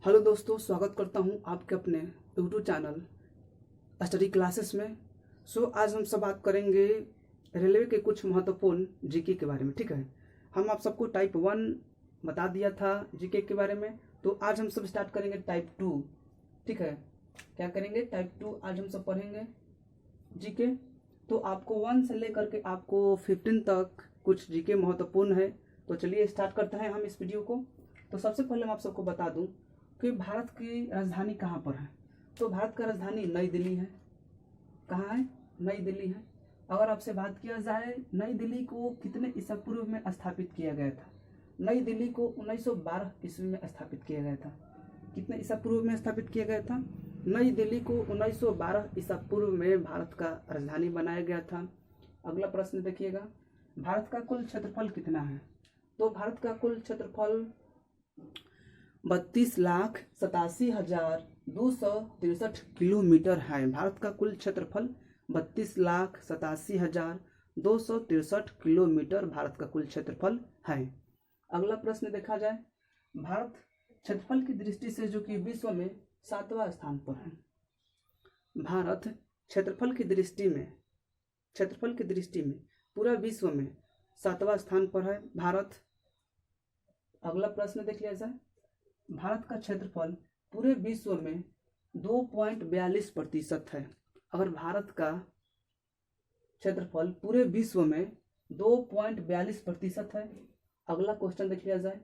Hello दोस्तों, स्वागत करता हूं आपके अपने यूट्यूब चैनल स्टडी क्लासेस में। आज हम सब बात करेंगे रेलवे के कुछ महत्वपूर्ण जीके के बारे में। ठीक है, हम आप सबको टाइप 1 बता दिया था जीके के बारे में, तो आज हम सब स्टार्ट करेंगे टाइप 2। ठीक है, क्या करेंगे? टाइप 2 आज हम सब पढ़ेंगे जीके। तो आपको 1 से लेकर के आपको 15 तक कुछ जीके महत्वपूर्ण है। तो चलिए स्टार्ट करते हैं हम इस वीडियो को। तो सबसे पहले मैं आप सबको बता दूं कि भारत की राजधानी कहाँ पर है। तो भारत का राजधानी नई दिल्ली है। कहाँ है? नई दिल्ली है। अगर आपसे बात किया जाए नई दिल्ली को कितने ईसा पूर्व में स्थापित किया गया था? नई दिल्ली को 1912 ईस्वी में स्थापित किया गया था। कितने ईसा पूर्व में स्थापित किया गया था? नई दिल्ली को 1912 ईसा पूर्व में भारत का राजधानी बनाया गया था। अगला प्रश्न देखिएगा, भारत का कुल क्षेत्रफल कितना है? तो भारत का कुल क्षेत्रफल 32,87,263 किलोमीटर है। भारत का कुल क्षेत्रफल 32,87,263 किलोमीटर भारत का कुल क्षेत्रफल है। अगला प्रश्न देखा जाए, भारत क्षेत्रफल की दृष्टि से जो कि विश्व में 7वां स्थान पर है। भारत क्षेत्रफल की दृष्टि में पूरा विश्व में 7वां स्थान पर है भारत। अगला प्रश्न देख लिया जाए, भारत का क्षेत्रफल पूरे विश्व में 2.42% है। अगर भारत का क्षेत्रफल पूरे विश्व में 2.42% है। अगला क्वेश्चन देख लिया जाए,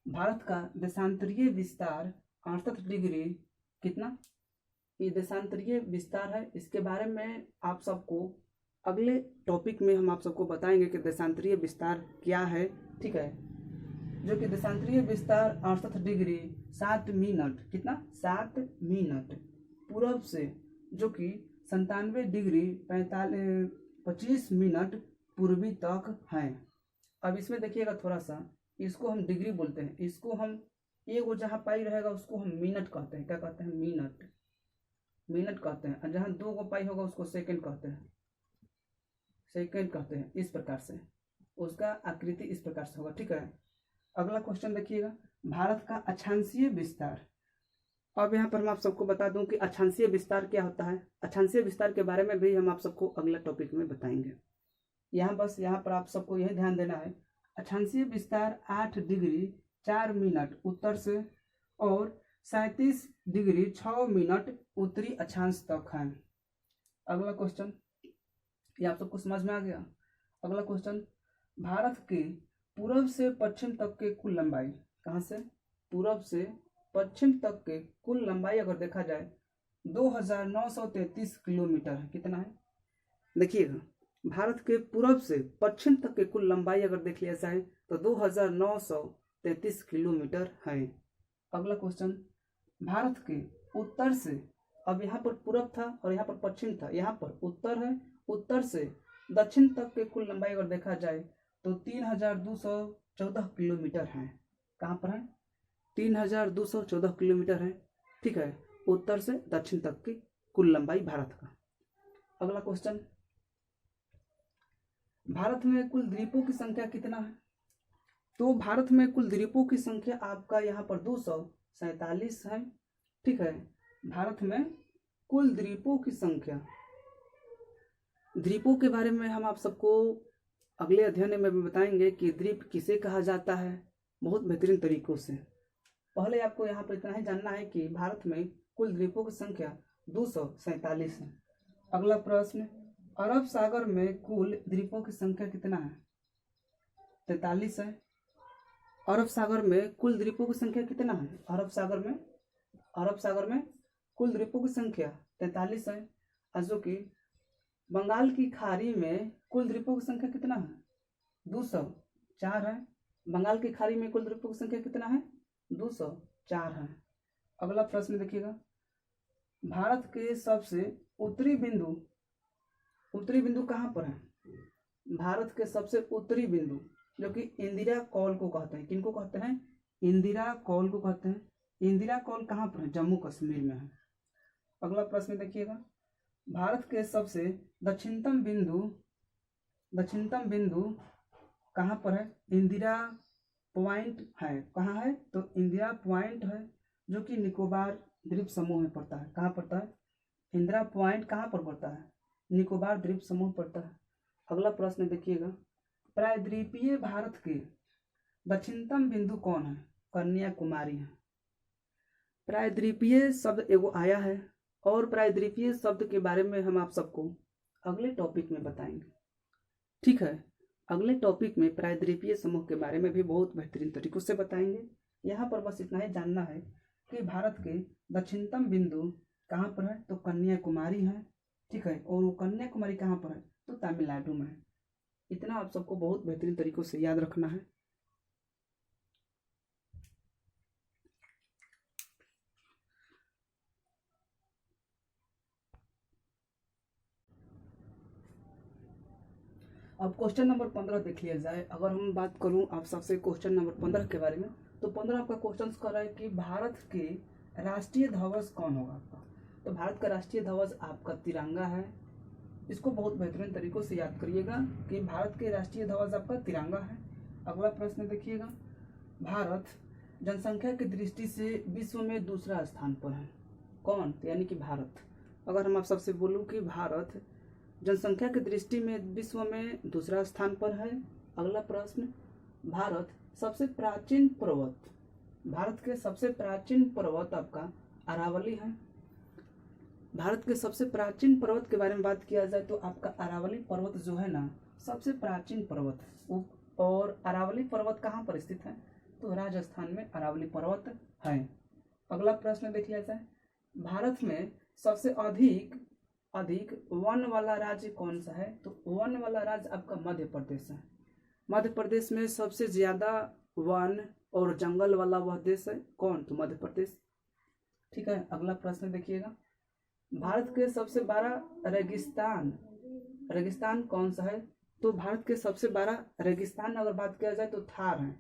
भारत का देशांतरीय विस्तार 68 डिग्री कितना? ये देशांतरीय विस्तार है। इसके बारे में आप सबको अगले टॉपिक में हम आप सबको बताएंगे कि देशांतरीय विस्तार क्या है। ठीक है, जो कि देशांतरीय विस्तार 68 डिग्री 7 मिनट कितना? 7 मिनट पूर्व से, जो कि 97 डिग्री 25 मिनट पूर्वी तक है। अब इसमें देखिएगा थोड़ा सा, इसको हम डिग्री बोलते हैं। इसको हम एक वो जहाँ पाई रहेगा उसको हम मिनट कहते हैं। क्या कहते हैं? मिनट कहते हैं। और जहाँ 2 पाई होगा उसको सेकंड कहते हैं। इस प्रकार से उसका आकृति इस प्रकार से होगा। ठीक है, अगला क्वेश्चन देखिएगा, भारत का अक्षांशीय विस्तार। अब यहाँ पर मैं आप सबको बता दूं कि अक्षांशीय विस्तार क्या होता है। अक्षांशीय विस्तार के बारे में भी हम आप सबको अगला टॉपिक में बताएंगे। यहाँ पर आप सबको यही ध्यान देना है, अक्षांशीय विस्तार 8 डिग्री 4 मिनट उत्तर से और 37 डिग्री 6 मिनट उत्तरी अक्षांश तक है। अगला क्वेश्चन, ये आप सबको समझ में आ गया। अगला क्वेश्चन, भारत के पूर्व से पश्चिम तक के कुल लंबाई। कहाँ से? पूर्व से पश्चिम तक के कुल लंबाई अगर देखा जाए 2,933 किलोमीटर है। कितना है? देखिएगा, भारत के पूर्व से पश्चिम तक के कुल लंबाई अगर देख लिया जाए तो 2,933 किलोमीटर है। अगला क्वेश्चन, भारत के उत्तर से, अब यहाँ पर पूर्व था और यहाँ पर पश्चिम था, यहाँ पर उत्तर है, उत्तर से दक्षिण तक के कुल लंबाई अगर देखा जाए तो 3,214 किलोमीटर है। कहाँ पर है? 3,214 किलोमीटर है। ठीक है, उत्तर से दक्षिण तक की कुल लंबाई भारत का। अगला क्वेश्चन, भारत में कुल द्वीपों की संख्या कितना है? तो भारत में कुल द्वीपों की संख्या आपका यहाँ पर 247 है। ठीक है, भारत में कुल द्वीपों की संख्या, द्वीपों के बारे में हम आप सबको अगले अध्ययन में भी बताएंगे कि द्वीप किसे कहा जाता है, बहुत बेहतरीन तरीकों से। पहले आपको यहाँ पर इतना ही जानना है कि भारत में कुल द्वीपों की संख्या 247 है। अगला प्रश्न, अरब सागर में कुल द्वीपों की संख्या कितना है? 43 है। अरब सागर में कुल द्वीपों की संख्या कितना है? अरब सागर में कुल द्वीपों की संख्या 43 है। जो कि बंगाल की खाड़ी में कुल द्वीपों की संख्या कितना है? 204 है। बंगाल की खाड़ी में कुल द्वीपों की संख्या कितना है? 204 है। अगला प्रश्न देखिएगा, भारत के सबसे उत्तरी बिंदु कहाँ पर है? भारत के सबसे उत्तरी बिंदु, जो कि इंदिरा कॉल को कहते हैं। किनको कहते हैं? इंदिरा कॉल को कहते हैं। इंदिरा कॉल कहाँ पर है? जम्मू कश्मीर में है। अगला प्रश्न देखिएगा, भारत के सबसे दक्षिणतम बिंदु कहाँ पर है? इंदिरा पॉइंट है। कहाँ है? तो इंदिरा पॉइंट है, जो कि निकोबार द्वीप समूह में पड़ता है। कहाँ पड़ता है? इंदिरा पॉइंट कहाँ पर पड़ता है? निकोबार द्वीप समूह पड़ता है। अगला प्रश्न देखिएगा, प्रायद्वीपीय भारत के दक्षिणतम बिंदु कौन है? कन्याकुमारी है। प्रायद्वीपीय शब्द एगो आया है और प्रायद्वीपीय शब्द के बारे में हम आप सबको अगले टॉपिक में बताएंगे, ठीक है। अगले टॉपिक में प्रायद्वीपीय समूह के बारे में भी बहुत बेहतरीन तरीकों से बताएंगे। यहाँ पर बस इतना ही जानना है कि भारत के दक्षिणतम बिंदु कहाँ पर है? तो कन्याकुमारी है, ठीक है। और वो कन्याकुमारी कहाँ पर है? तो तमिलनाडु में है। इतना आप सबको बहुत बेहतरीन तरीकों से याद रखना है। अब क्वेश्चन नंबर 15 देख लिया जाए। अगर हम बात करूं आप सबसे क्वेश्चन नंबर 15 के बारे में, तो 15 आपका क्वेश्चन कर रहा है कि भारत के राष्ट्रीय ध्वज कौन होगा आपका? तो भारत का राष्ट्रीय ध्वज आपका तिरंगा है। इसको बहुत बेहतरीन तरीकों से याद करिएगा कि भारत के राष्ट्रीय ध्वज आपका तिरंगा है। अगला प्रश्न देखिएगा, भारत जनसंख्या की दृष्टि से विश्व में दूसरा स्थान पर है। कौन? यानी कि भारत। अगर हम आप सबसे बोलूं कि भारत जनसंख्या की दृष्टि में विश्व में दूसरा स्थान पर है। अगला प्रश्न, भारत सबसे प्राचीन पर्वत, भारत के सबसे प्राचीन पर्वत आपका अरावली है। भारत के सबसे प्राचीन पर्वत के बारे में बात किया जाए तो आपका अरावली पर्वत जो है ना, सबसे प्राचीन पर्वत है। और अरावली पर्वत कहाँ पर स्थित है? तो राजस्थान में अरावली पर्वत है। अगला प्रश्न देख लिया जाए, भारत में सबसे अधिक वन वाला राज्य कौन सा है? तो वन वाला राज्य आपका मध्य प्रदेश है। मध्य प्रदेश में सबसे ज्यादा वन और जंगल वाला वह देश है। कौन? तो मध्य प्रदेश, ठीक है। अगला प्रश्न देखिएगा, भारत के सबसे बड़ा रेगिस्तान कौन सा है? तो भारत के सबसे बड़ा रेगिस्तान अगर बात किया जाए तो थार है,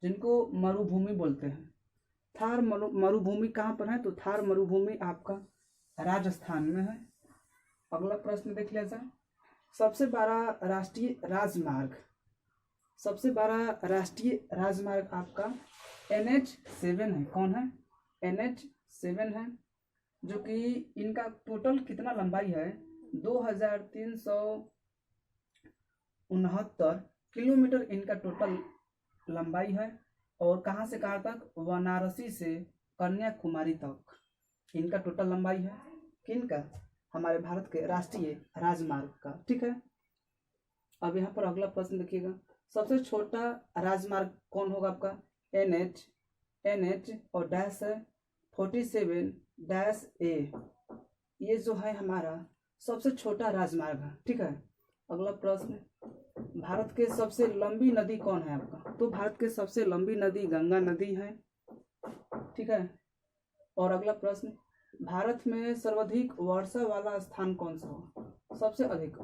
जिनको मरुभूमि बोलते हैं। थार मरुभूमि कहाँ पर है? तो थार मरुभूमि आपका राजस्थान में है। अगला प्रश्न देख लिया जाए, सबसे बड़ा राष्ट्रीय राजमार्ग आपका NH7 है। कौन है? NH7 है, जो कि इनका टोटल कितना लंबाई है? 2369 किलोमीटर इनका टोटल लंबाई है। और कहाँ से कहाँ तक? वाराणसी से कन्याकुमारी तक इनका टोटल लंबाई है। किनका? हमारे भारत के राष्ट्रीय राजमार्ग का, ठीक है। अब यहाँ पर अगला प्रश्न देखिएगा, सबसे छोटा राजमार्ग कौन होगा आपका? NH और डैश है 47-A, ये जो है हमारा सबसे छोटा राजमार्ग है, ठीक है। अगला प्रश्न, भारत के सबसे लंबी नदी कौन है आपका? तो भारत के सबसे लंबी नदी गंगा नदी है, ठीक है। और अगला प्रश्न, भारत में सर्वाधिक वर्षा वाला स्थान कौन सा होगा? सबसे अधिक,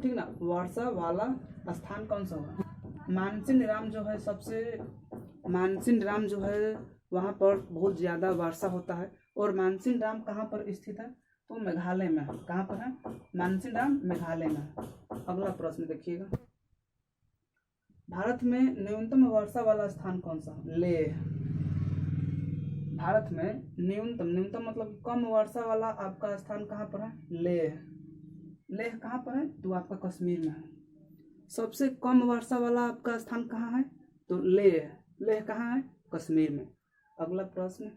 ठीक ना, वर्षा वाला स्थान कौन सा होगा? मानसिन राम जो है वहाँ पर बहुत ज़्यादा वर्षा होता है। और मानसिन राम कहाँ पर स्थित है? तो मेघालय में है। कहाँ पर है? मानसिन राम मेघालय में है। अगला प्रश्न देखिएगा, भारत में न्यूनतम वर्षा वाला स्थान कौन सा? लेह। भारत में न्यूनतम मतलब कम वर्षा वाला आपका स्थान कहाँ पर है? लेह कहाँ पर है? तो आपका कश्मीर में है। सबसे कम वर्षा वाला आपका स्थान कहाँ है? तो लेह कहाँ है? कश्मीर में। अगला प्रश्न,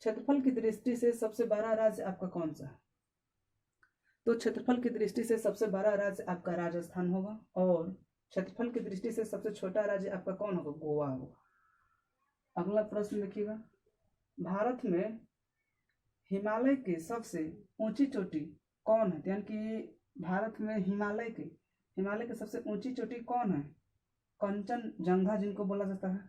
क्षेत्रफल की दृष्टि से सबसे बड़ा राज्य आपका कौन सा है? तो क्षेत्रफल की दृष्टि से सबसे बड़ा राज्य आपका राजस्थान होगा। और क्षेत्रफल की दृष्टि से सबसे छोटा राज्य आपका कौन होगा? गोवा होगा। अगला प्रश्न देखिएगा, भारत में हिमालय की सबसे ऊंची चोटी कौन है? यानी कि भारत में हिमालय की सबसे ऊंची चोटी कौन है? कंचनजंगा जिनको बोला जाता है,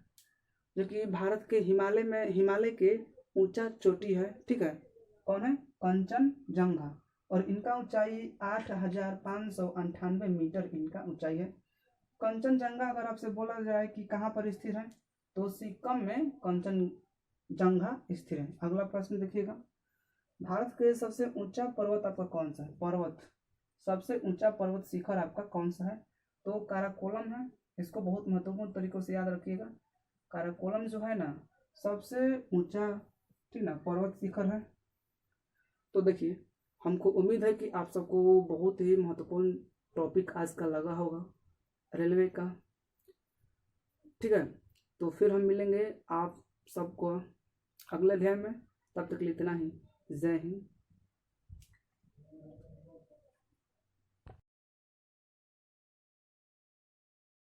जो कि भारत के हिमालय के ऊंचा चोटी है, ठीक है। कौन है? कंचनजंगा। और इनका ऊंचाई 8598 मीटर इनका ऊंचाई है। कंचनजंगा अगर आपसे बोला जाए कि कहाँ पर स्थित है, तो सिक्किम में कंचनजंगा स्थित है। अगला प्रश्न देखिएगा, भारत के सबसे ऊंचा पर्वत आपका कौन सा है? सबसे ऊंचा पर्वत शिखर आपका कौन सा है? तो काराकोरम है। इसको बहुत महत्वपूर्ण तरीकों से याद रखिएगा। काराकोरम जो है ना, सबसे ऊंचा, ठीक ना, पर्वत शिखर है। तो देखिए, हमको उम्मीद है कि आप सबको बहुत ही महत्वपूर्ण टॉपिक आज का लगा होगा रेलवे का, ठीक है। तो फिर हम मिलेंगे आप सबको अगले अध्याय में, तब तक के लिए इतना ही। जय हिंद।